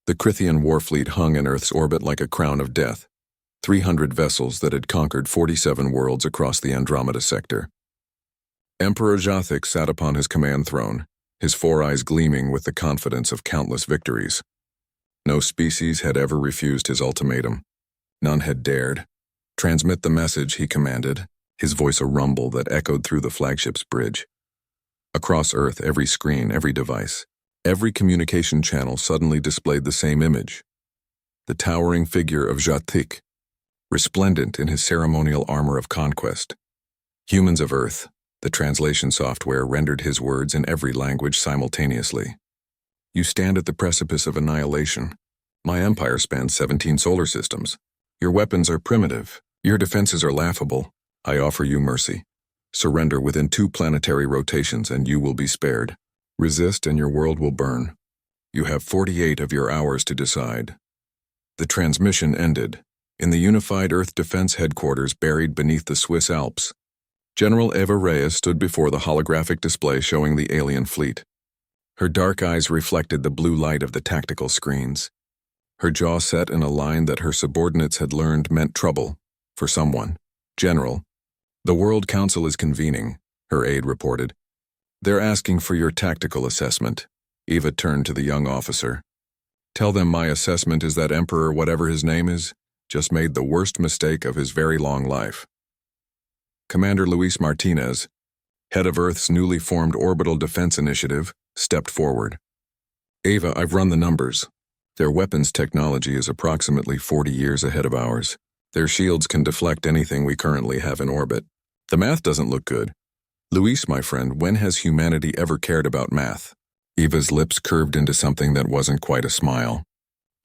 The Crithian warfleet hung in Earth's orbit like a crown of death, 300 vessels that had conquered 47 worlds across the Andromeda sector. Emperor Jathic sat upon his command throne, his four eyes gleaming with the confidence of countless victories. No species had ever refused his ultimatum. None had dared. "Transmit the message," he commanded, his voice a rumble that echoed through the flagship's bridge. Across Earth, every screen, every device, every communication channel suddenly displayed the same image. The towering figure of Jathic, resplendent in his ceremonial armor of conquest. Humans of Earth, the translation software rendered his words in every language simultaneously. "You stand at the precipice of annihilation. My empire spans 17 solar systems. Your weapons are primitive. Your defenses are laughable. I offer you mercy. Surrender within 2 planetary rotations and you will be spared. Resist and your world will burn. You have 48 of your hours to decide." The transmission ended in the unified Earth Defense Headquarters buried beneath the Swiss Alps. General Eva Reyes stood before the holographic display showing the alien fleet. Her dark eyes reflected the blue light of the tactical screens. Her jaw set in a line that her subordinates had learned meant trouble for someone. "General, the World Council is convening," her aide reported. "They're asking for your tactical assessment." Eva turned to the young officer. "Tell them my assessment is that Emperor whatever his name is just made the worst mistake of his very long life." Commander Luis Martinez, head of Earth's newly formed Orbital Defense Initiative, stepped forward. "Ava, I've run the numbers. Their weapons technology is approximately 40 years ahead of ours. Their shields can deflect anything we currently have in orbit. The math doesn't look good. Luis, my friend, when has humanity ever cared about math?" Eva's lips curved into something that wasn't quite a smile.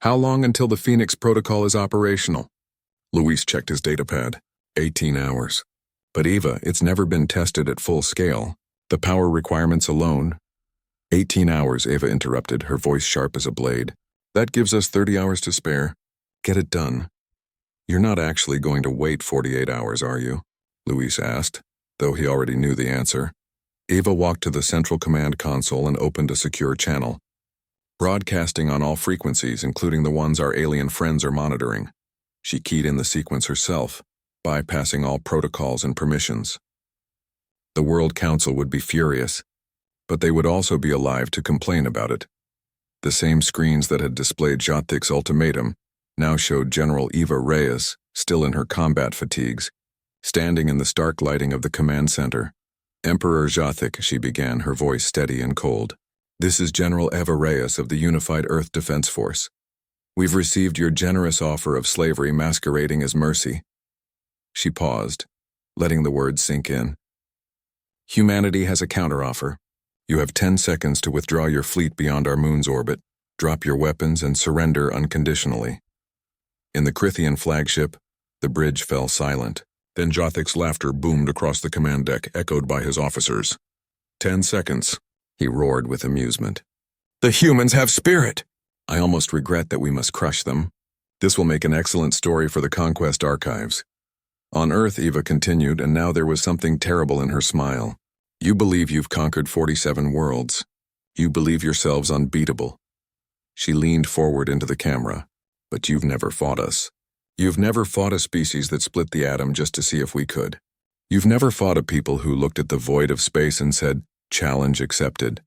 "How long until the Phoenix Protocol is operational?" Luis checked his datapad. 18 hours. "But Eva, it's never been tested at full scale. The power requirements alone—" 18 hours, Eva interrupted, her voice sharp as a blade. "That gives us 30 hours to spare. Get it done." "You're not actually going to wait 48 hours, are you?" Luis asked, though he already knew the answer. Eva walked to the central command console and opened a secure channel, broadcasting on all frequencies, including the ones our alien friends are monitoring. She keyed in the sequence herself, bypassing all protocols and permissions. The World Council would be furious, but they would also be alive to complain about it. The same screens that had displayed Jathic's ultimatum now showed General Eva Reyes, still in her combat fatigues, standing in the stark lighting of the command center. "Emperor Jathic," she began, her voice steady and cold. "This is General Eva Reyes of the Unified Earth Defense Force. We've received your generous offer of slavery masquerading as mercy." She paused, letting the words sink in. "Humanity has a counteroffer. You have 10 seconds to withdraw your fleet beyond our moon's orbit, drop your weapons, and surrender unconditionally." In the Crithian flagship, the bridge fell silent. Then Jathic's laughter boomed across the command deck, echoed by his officers. 10 seconds, he roared with amusement. "The humans have spirit! I almost regret that we must crush them. This will make an excellent story for the Conquest archives." On Earth, Eva continued, and now there was something terrible in her smile. "You believe you've conquered 47 worlds. You believe yourselves unbeatable." She leaned forward into the camera. "But you've never fought us. You've never fought a species that split the atom just to see if we could. You've never fought a people who looked at the void of space and said, 'Challenge accepted.'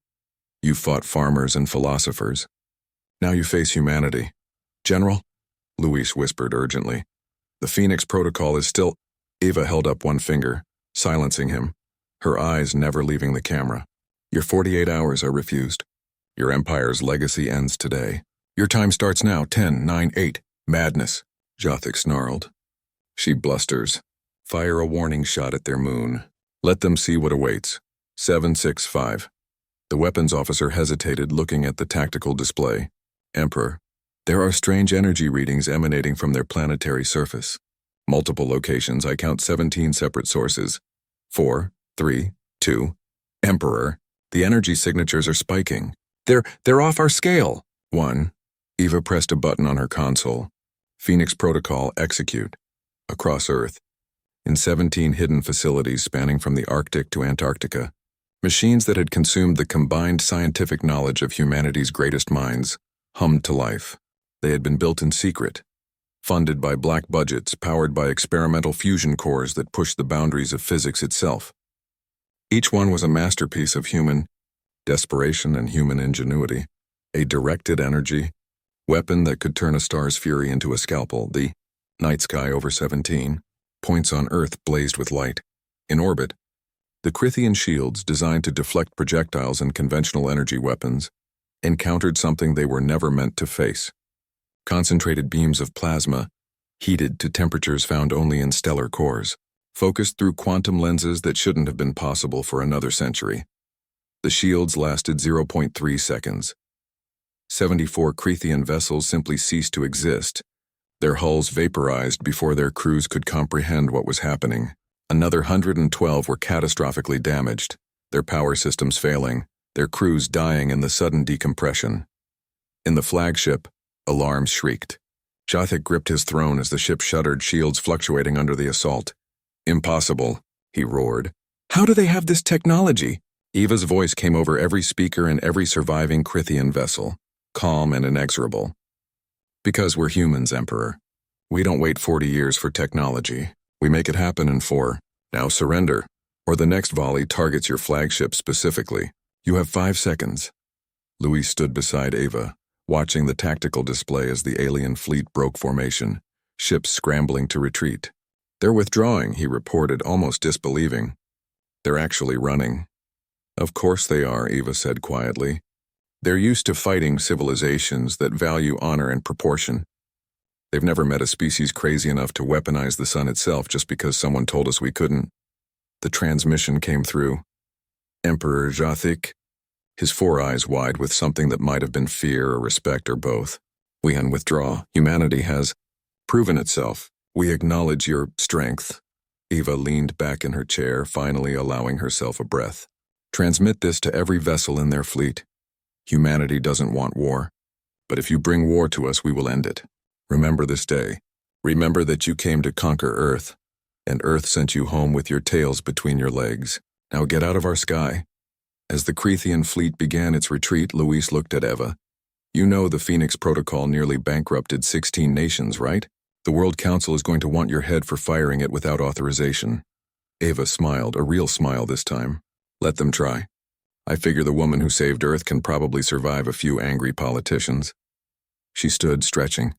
You fought farmers and philosophers. Now you face humanity." "General," Luis whispered urgently, "the Phoenix Protocol is still—" Eva held up one finger, silencing him, her eyes never leaving the camera. "Your 48 hours are refused. Your empire's legacy ends today. Your time starts now. 10, 9, 8. Madness." Jathic snarled. "She blusters. Fire a warning shot at their moon. Let them see what awaits. 765. The weapons officer hesitated, looking at the tactical display. "Emperor, there are strange energy readings emanating from their planetary surface. Multiple locations, I count 17 separate sources. 4, 3, 2. Emperor, the energy signatures are spiking. They're off our scale." 1. Eva pressed a button on her console. "Phoenix Protocol, execute." Across Earth, in 17 hidden facilities spanning from the Arctic to Antarctica, machines that had consumed the combined scientific knowledge of humanity's greatest minds hummed to life. They had been built in secret, funded by black budgets, powered by experimental fusion cores that pushed the boundaries of physics itself. Each one was a masterpiece of human desperation and human ingenuity, a directed energy weapon that could turn a star's fury into a scalpel. The night sky over 17 points on Earth blazed with light. In orbit, the Crithian shields, designed to deflect projectiles and conventional energy weapons, encountered something they were never meant to face. Concentrated beams of plasma, heated to temperatures found only in stellar cores, focused through quantum lenses that shouldn't have been possible for another century. The shields lasted 0.3 seconds. 74 Crithian vessels simply ceased to exist, their hulls vaporized before their crews could comprehend what was happening. Another 112 were catastrophically damaged, their power systems failing, their crews dying in the sudden decompression. In the flagship, alarms shrieked. Jothic gripped his throne as the ship shuddered, shields fluctuating under the assault. "Impossible," he roared. "How do they have this technology?" Eva's voice came over every speaker and every surviving Crithian vessel, calm and inexorable. "Because we're humans, Emperor. We don't wait 40 years for technology. We make it happen in 4. Now surrender, or the next volley targets your flagship specifically. You have 5 seconds." Louis stood beside Ava, watching the tactical display as the alien fleet broke formation, ships scrambling to retreat. "They're withdrawing," he reported, almost disbelieving. "They're actually running." "Of course they are," Eva said quietly. "They're used to fighting civilizations that value honor and proportion. They've never met a species crazy enough to weaponize the sun itself just because someone told us we couldn't." The transmission came through. "Emperor Jothic," his 4 eyes wide with something that might have been fear or respect or both. "We withdraw. Humanity has proven itself. We acknowledge your strength." Eva leaned back in her chair, finally allowing herself a breath. "Transmit this to every vessel in their fleet. Humanity doesn't want war. But if you bring war to us, we will end it. Remember this day. Remember that you came to conquer Earth, and Earth sent you home with your tails between your legs. Now get out of our sky." As the Crithian fleet began its retreat, Luis looked at Eva. "You know the Phoenix Protocol nearly bankrupted 16 nations, right? The World Council is going to want your head for firing it without authorization." Eva smiled, a real smile this time. "Let them try. I figure the woman who saved Earth can probably survive a few angry politicians." She stood, stretching.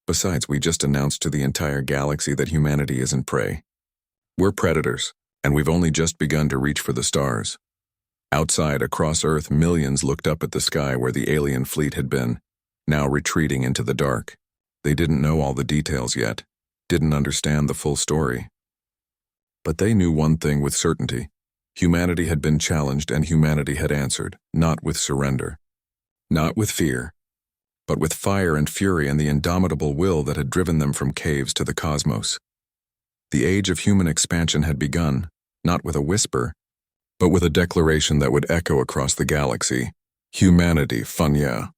"Besides, we just announced to the entire galaxy that humanity isn't prey. We're predators, and we've only just begun to reach for the stars." Outside, across Earth, millions looked up at the sky where the alien fleet had been, now retreating into the dark. They didn't know all the details yet, didn't understand the full story. But they knew one thing with certainty. Humanity had been challenged, and humanity had answered, not with surrender, not with fear, but with fire and fury and the indomitable will that had driven them from caves to the cosmos. The age of human expansion had begun, not with a whisper, but with a declaration that would echo across the galaxy. Humanity, Funya.